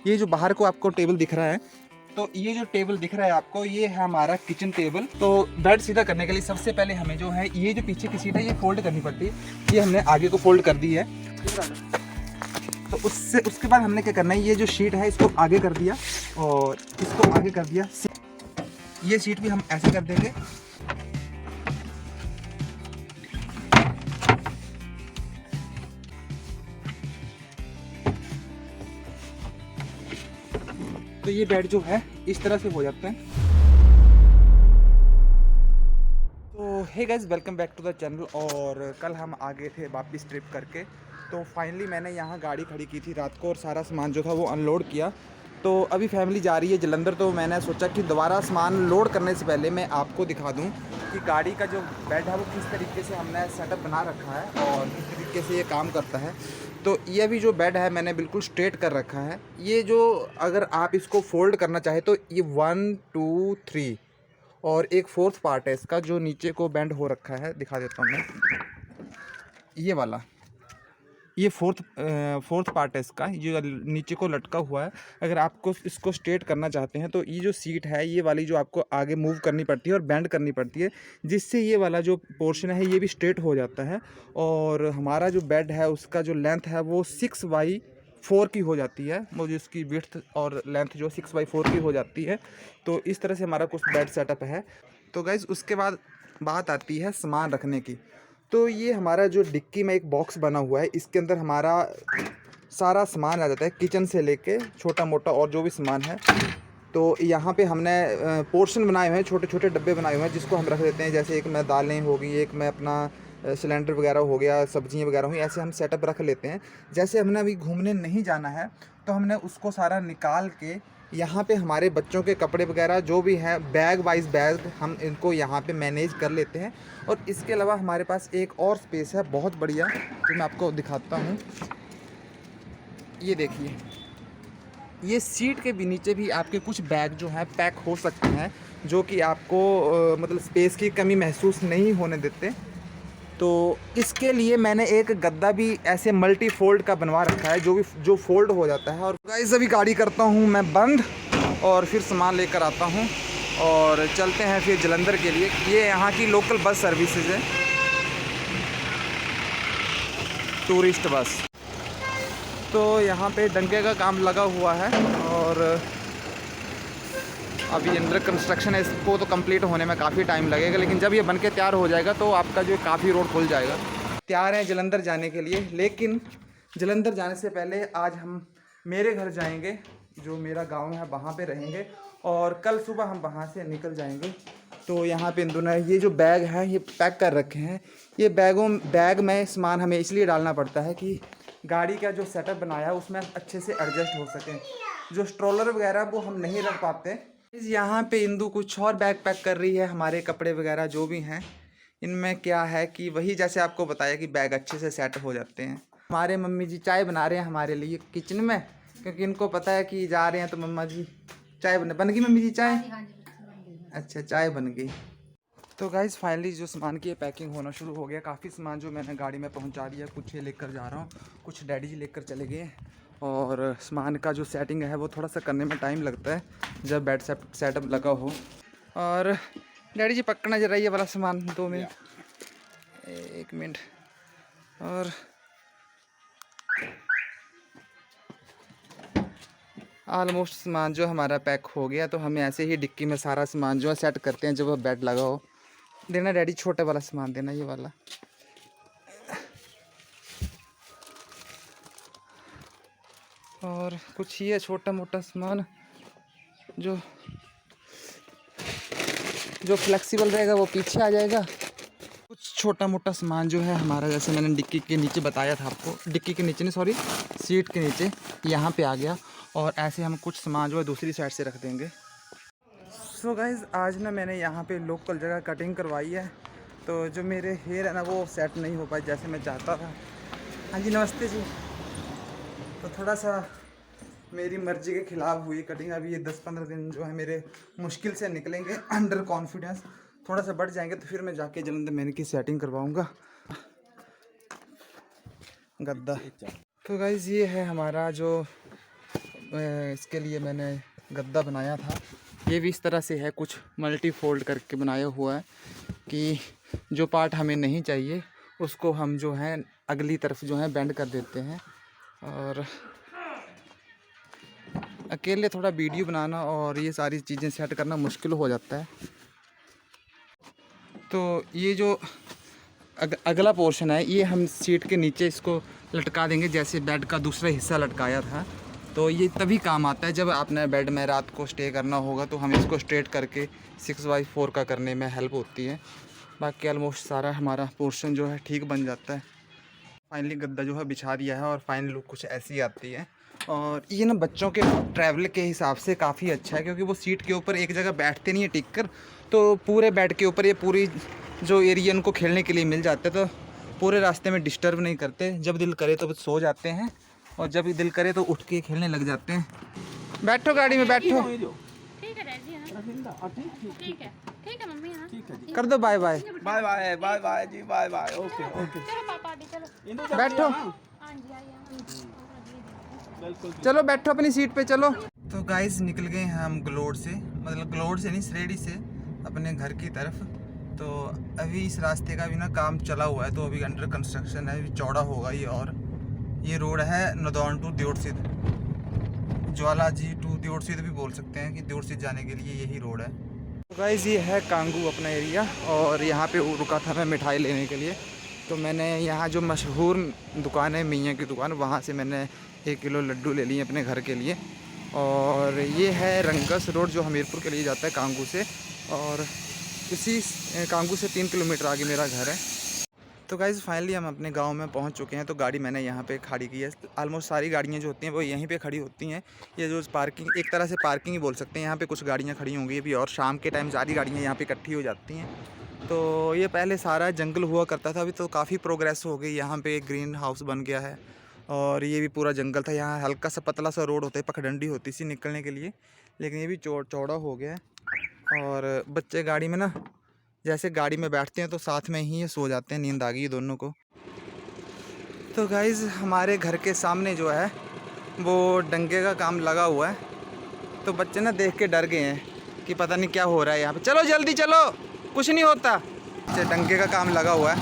ये जो बाहर को आपको टेबल दिख रहा है, तो ये जो टेबल दिख रहा है आपको, ये है हमारा किचन टेबल। तो बेड सीधा करने के लिए सबसे पहले हमें जो है ये जो पीछे की सीट है ये फोल्ड करनी पड़ती है। ये हमने आगे को फोल्ड कर दी है। तो उसके बाद हमने क्या करना है, ये जो शीट है इसको आगे कर दिया और इसको आगे कर दिया। ये शीट भी हम ऐसे कर देंगे। तो ये बेड जो है इस तरह से हो जाता है। तो hey guys, welcome back to the channel. और कल हम आ गए थे वापस ट्रिप करके। तो फाइनली मैंने यहाँ गाड़ी खड़ी की थी रात को और सारा सामान जो था वो अनलोड किया। तो अभी फैमिली जा रही है जलंधर। तो मैंने सोचा कि दोबारा सामान लोड करने से पहले मैं आपको दिखा दूँ कि गाड़ी का जो बेड है वो किस तरीके से हमने सेटअप बना रखा है और किस तरीके से ये काम करता है। तो ये भी जो बेड है मैंने बिल्कुल स्ट्रेट कर रखा है। ये जो अगर आप इसको फोल्ड करना चाहे तो ये 1 2 3 और एक फोर्थ पार्ट है इसका जो नीचे को बेंड हो रखा है। दिखा देता हूँ मैं, ये वाला, ये फोर्थ पार्ट है इसका जो नीचे को लटका हुआ है। अगर आपको इसको स्ट्रेट करना चाहते हैं तो ये जो सीट है ये वाली जो आपको आगे मूव करनी पड़ती है और बेंड करनी पड़ती है, जिससे ये वाला जो पोर्शन है ये भी स्ट्रेट हो जाता है। और हमारा जो बेड है उसका जो लेंथ है वो 6x4 की हो जाती है। मुझे उसकी विड्थ और लेंथ जो 6x4 की हो जाती है। तो इस तरह से हमारा कुछ बेड सेटअप है। तो गाइज़ उसके बाद बात आती है सामान रखने की। तो ये हमारा जो डिक्की में एक बॉक्स बना हुआ है, इसके अंदर हमारा सारा सामान आ जाता है, किचन से लेके छोटा मोटा और जो भी सामान है। तो यहाँ पे हमने पोर्शन बनाए हुए हैं, छोटे छोटे डब्बे बनाए हुए हैं जिसको हम रख देते हैं। जैसे एक में दालें होगी, एक में अपना सिलेंडर वगैरह हो गया, सब्जियाँ वगैरह हुई, ऐसे हम सेटअप रख लेते हैं। जैसे हमने अभी घूमने नहीं जाना है तो हमने उसको सारा निकाल के यहाँ पे हमारे बच्चों के कपड़े वगैरह जो भी हैं बैग वाइज बैग हम इनको यहाँ पे मैनेज कर लेते हैं। और इसके अलावा हमारे पास एक और स्पेस है बहुत बढ़िया, जो मैं आपको दिखाता हूँ। ये देखिए, ये सीट के भी नीचे भी आपके कुछ बैग जो हैं पैक हो सकते हैं, जो कि आपको मतलब स्पेस की कमी महसूस नहीं होने देते। तो इसके लिए मैंने एक गद्दा भी ऐसे मल्टी फोल्ड का बनवा रखा है जो फोल्ड हो जाता है। और गाइस अभी गाड़ी करता हूँ मैं बंद और फिर सामान लेकर आता हूँ और चलते हैं फिर जलंधर के लिए। ये यहाँ की लोकल बस सर्विसेज है, टूरिस्ट बस। तो यहाँ पे डंके का काम लगा हुआ है और अभी अंडर कंस्ट्रक्शन है। इसको तो कंप्लीट होने में काफ़ी टाइम लगेगा, लेकिन जब ये बन के तैयार हो जाएगा तो आपका जो काफ़ी रोड खुल जाएगा। तैयार हैं जलंधर जाने के लिए, लेकिन जलंधर जाने से पहले आज हम मेरे घर जाएंगे, जो मेरा गांव है वहाँ पे रहेंगे और कल सुबह हम वहाँ से निकल जाएंगे। तो यहाँ पे इन दोनों ये जो बैग हैं ये पैक कर रखे हैं। ये बैग में सामान हमें इसलिए डालना पड़ता है कि गाड़ी का जो सेटअप बनाया है उसमें अच्छे से एडजस्ट हो सके। जो स्ट्रोलर वगैरह वो हम नहीं रख पाते। यहाँ पे इंदु कुछ और बैग पैक कर रही है, हमारे कपड़े वगैरह जो भी हैं। इनमें क्या है कि वही जैसे आपको बताया कि बैग अच्छे से सेट हो जाते हैं। हमारे मम्मी जी चाय बना रहे हैं हमारे लिए किचन में, क्योंकि इनको पता है कि जा रहे हैं। तो मम्मा जी चाय बन गई मम्मी जी चाय? अच्छा, चाय बन गई। तो गाइज़ फाइनली जो सामान की पैकिंग होना शुरू हो गया। काफ़ी सामान जो मैंने गाड़ी में पहुंचा दिया, कुछ ये लेकर जा रहा हूँ, कुछ डैडी जी लेकर चले गए। और सामान का जो सेटिंग है वो थोड़ा सा करने में टाइम लगता है जब बेड सेटअप लगा हो। और डैडी जी पकड़ना जरा ये वाला सामान 2 मिनट, 1 मिनट। और ऑलमोस्ट सामान जो हमारा पैक हो गया। तो हमें ऐसे ही डिक्की में सारा सामान जो है सेट करते हैं जब बेड लगा हो। देना डैडी, छोटे वाला सामान देना, ये वाला। और कुछ ये छोटा मोटा सामान जो फ्लेक्सिबल रहेगा वो पीछे आ जाएगा। कुछ छोटा मोटा सामान जो है हमारा, जैसे मैंने डिक्की के नीचे बताया था आपको, डिक्की के नीचे नहीं सॉरी, सीट के नीचे यहाँ पे आ गया। और ऐसे हम कुछ सामान जो है दूसरी साइड से रख देंगे। सो गाइज़ आज ना मैंने यहाँ पे लोकल जगह कटिंग करवाई है। तो जो मेरे हेयर है ना वो सेट नहीं हो पाए जैसे मैं चाहता था। हाँ जी नमस्ते जी। तो थोड़ा सा मेरी मर्ज़ी के ख़िलाफ़ हुई कटिंग। अभी ये 10-15 दिन जो है मेरे मुश्किल से निकलेंगे। अंडर कॉन्फिडेंस थोड़ा सा बढ़ जाएंगे तो फिर मैं जाके जलंधर मैंने की सेटिंग करवाऊँगा गद्दा। तो गाइज़ ये है हमारा जो इसके लिए मैंने गद्दा बनाया था। ये भी इस तरह से है, कुछ मल्टी फोल्ड करके बनाया हुआ है कि जो पार्ट हमें नहीं चाहिए उसको हम जो है अगली तरफ जो है बेंड कर देते हैं। और अकेले थोड़ा वीडियो बनाना और ये सारी चीज़ें सेट करना मुश्किल हो जाता है। तो ये जो अगला पोर्शन है ये हम सीट के नीचे इसको लटका देंगे, जैसे बेड का दूसरा हिस्सा लटकाया था। तो ये तभी काम आता है जब आपने बेड में रात को स्टे करना होगा, तो हम इसको स्ट्रेट करके 6x4 का करने में हेल्प होती है। बाकी ऑलमोस्ट सारा हमारा पोर्शन जो है ठीक बन जाता है। फाइनली गद्दा जो है बिछा दिया है और फाइनल लुक कुछ ऐसी आती है। और ये ना बच्चों के ट्रैवल के हिसाब से काफ़ी अच्छा है, क्योंकि वो सीट के ऊपर एक जगह बैठते नहीं है टिक कर, तो पूरे बेड के ऊपर ये पूरी जो एरिया उनको खेलने के लिए मिल जाता है। तो पूरे रास्ते में डिस्टर्ब नहीं करते, जब दिल करे तो सो जाते हैं और जब दिल करे तो उठ के खेलने लग जाते हैं। बैठो गाड़ी में बैठो। ठीक है ठीक है मम्मी। हाँ ठीक है जी, कर दो bye bye. Bye bye bye bye जी, बाय बाय। ओके ओके, चलो पापा आदि चलो बैठो। हाँ जी आइए बिल्कुल। चलो बैठो अपनी सीट पे चलो। तो गाइस निकल गए हैं हम गलोड़ से, मतलब गलोड़ से नहीं सरेड़ी से, अपने घर की तरफ। तो अभी इस रास्ते का भी ना काम चला हुआ है, तो अभी अंडर कंस्ट्रक्शन है, अभी चौड़ा होगा ये। और ये रोड है नदौन टू दियोटसिद, ज्वालाजी टू दियोटसिद भी बोल सकते हैं कि दियोटसिद जाने के लिए यही रोड है। तो गाइस ये है कांगू अपना एरिया, और यहाँ पे रुका था मैं मिठाई लेने के लिए। तो मैंने यहाँ जो मशहूर दुकान है मियाँ की दुकान, वहाँ से मैंने 1 किलो लड्डू ले लिए अपने घर के लिए। और ये है रंगस रोड जो हमीरपुर के लिए जाता है कांगू से, और इसी कांगू से 3 किलोमीटर आगे मेरा घर है। तो गाइज़ फाइनली हम अपने गांव में पहुंच चुके हैं। तो गाड़ी मैंने यहाँ पे खड़ी की है। ऑलमोस्ट सारी गाड़ियाँ जो होती हैं वो यहीं पे खड़ी होती हैं। ये जो पार्किंग, एक तरह से पार्किंग ही बोल सकते हैं। यहाँ पे कुछ गाड़ियाँ खड़ी होंगी अभी, और शाम के टाइम सारी गाड़ियाँ यहाँ पे इकट्ठी हो जाती हैं। तो ये पहले सारा जंगल हुआ करता था, अभी तो काफ़ी प्रोग्रेस हो गई। यहाँ पर एक ग्रीन हाउस बन गया है, और ये भी पूरा जंगल था। यहाँ हल्का सा पतला सा रोड होता है, पखडंडी होती सी निकलने के लिए, लेकिन ये भी चौड़ा हो गया है। और बच्चे गाड़ी में ना जैसे गाड़ी में बैठते हैं तो साथ में ही ये सो जाते हैं, नींद आ गई दोनों को। तो गाइज़ हमारे घर के सामने जो है वो डंगे का काम लगा हुआ है। तो बच्चे ना देख के डर गए हैं कि पता नहीं क्या हो रहा है यहाँ पे। चलो जल्दी चलो, कुछ नहीं होता। डंगे का काम लगा हुआ है,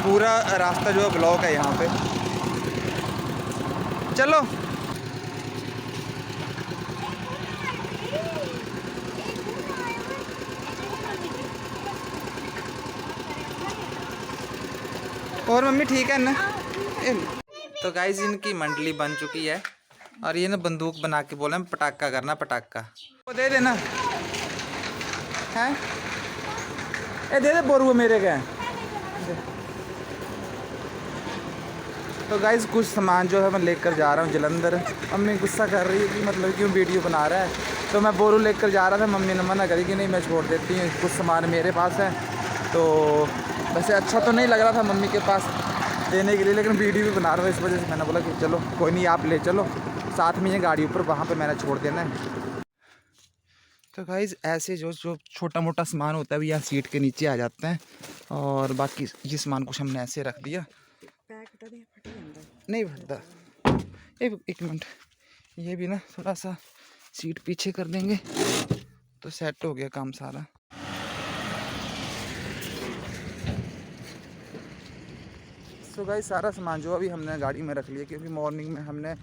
पूरा रास्ता जो है ब्लॉक है यहाँ पे। चलो और मम्मी ठीक है ना। तो गाइस इनकी मंडली बन चुकी है, और ये ना बंदूक बना के बोले पटाखा करना, पटाखा वो दे देना है। ए दे दे बोरू मेरे क्या। तो गाइस कुछ सामान जो है मैं लेकर जा रहा हूँ जलंधर। मम्मी गुस्सा कर रही है कि मतलब क्यों वीडियो बना रहा है। तो मैं बोरू लेकर जा रहा था, मम्मी ने मना करी कि नहीं मैं छोड़ देती हूँ, कुछ सामान मेरे पास है। तो वैसे अच्छा तो नहीं लग रहा था मम्मी के पास देने के लिए, लेकिन वीडियो भी बना रहा था, इस वजह से मैंने बोला कि चलो कोई नहीं, आप ले चलो साथ में, ये गाड़ी ऊपर वहाँ पे मैंने छोड़ देना है। तो गाइस ऐसे जो छोटा मोटा सामान होता है भी यहाँ सीट के नीचे आ जाते हैं, और बाकी ये सामान कुछ हमने ऐसे रख दिया। नहीं फटता, एक मिनट, ये भी ना थोड़ा सा सीट पीछे कर देंगे तो सेट हो गया काम सारा। तो गाइस सारा सामान जो अभी हमने गाड़ी में रख लिया, क्योंकि मॉर्निंग में हमने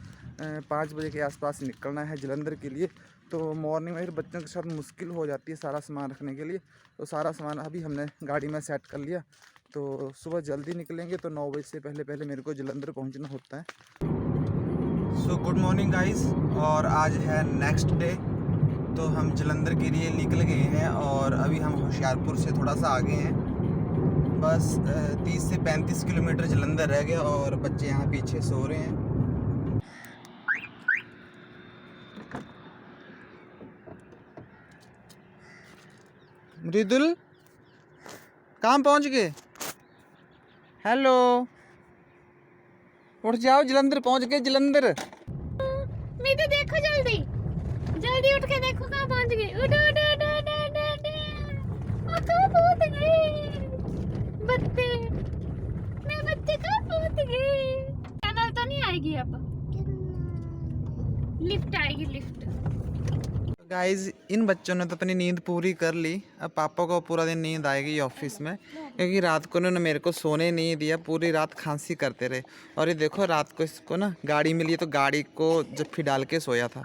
5 बजे के आसपास निकलना है जलंधर के लिए। तो मॉर्निंग में फिर बच्चों के साथ मुश्किल हो जाती है सारा सामान रखने के लिए। तो सारा सामान अभी हमने गाड़ी में सेट कर लिया। तो सुबह जल्दी निकलेंगे, तो 9 बजे से पहले मेरे को जलंधर पहुंचना होता है। सो गुड मॉर्निंग गाइस, और आज है नेक्स्ट डे। तो हम जलंधर के लिए निकल गए हैं, और अभी हम होशियारपुर से थोड़ा सा आगे हैं, बस 30 से 35 किलोमीटर जलंधर रह गया, और बच्चे यहाँ पीछे सो रहे हैं। मृदुल कहाँ पहुँच गए? हेलो, उठ जाओ, जलंधर पहुँच गए, जलंधर। मैं तो देखो जल्दी जल्दी उठ के देखो कहाँ पहुँच गए। उठो उठो उठो उठो उठो उठो, कहाँ पहुँच गए बच्चे, मैं बच्चे कहाँ पहुँच गए। चैनल तो नहीं आएगी अब, लिफ्ट आएगी लिफ्ट। गाइज इन बच्चों ने तो अपनी नींद पूरी कर ली। अब पापा को पूरा दिन नींद आएगी ऑफिस में, क्योंकि रात को उन्होंने मेरे को सोने नहीं दिया, पूरी रात खांसी करते रहे। और ये देखो रात को इसको ना गाड़ी मिली है तो गाड़ी को जब फिर डाल के सोया था।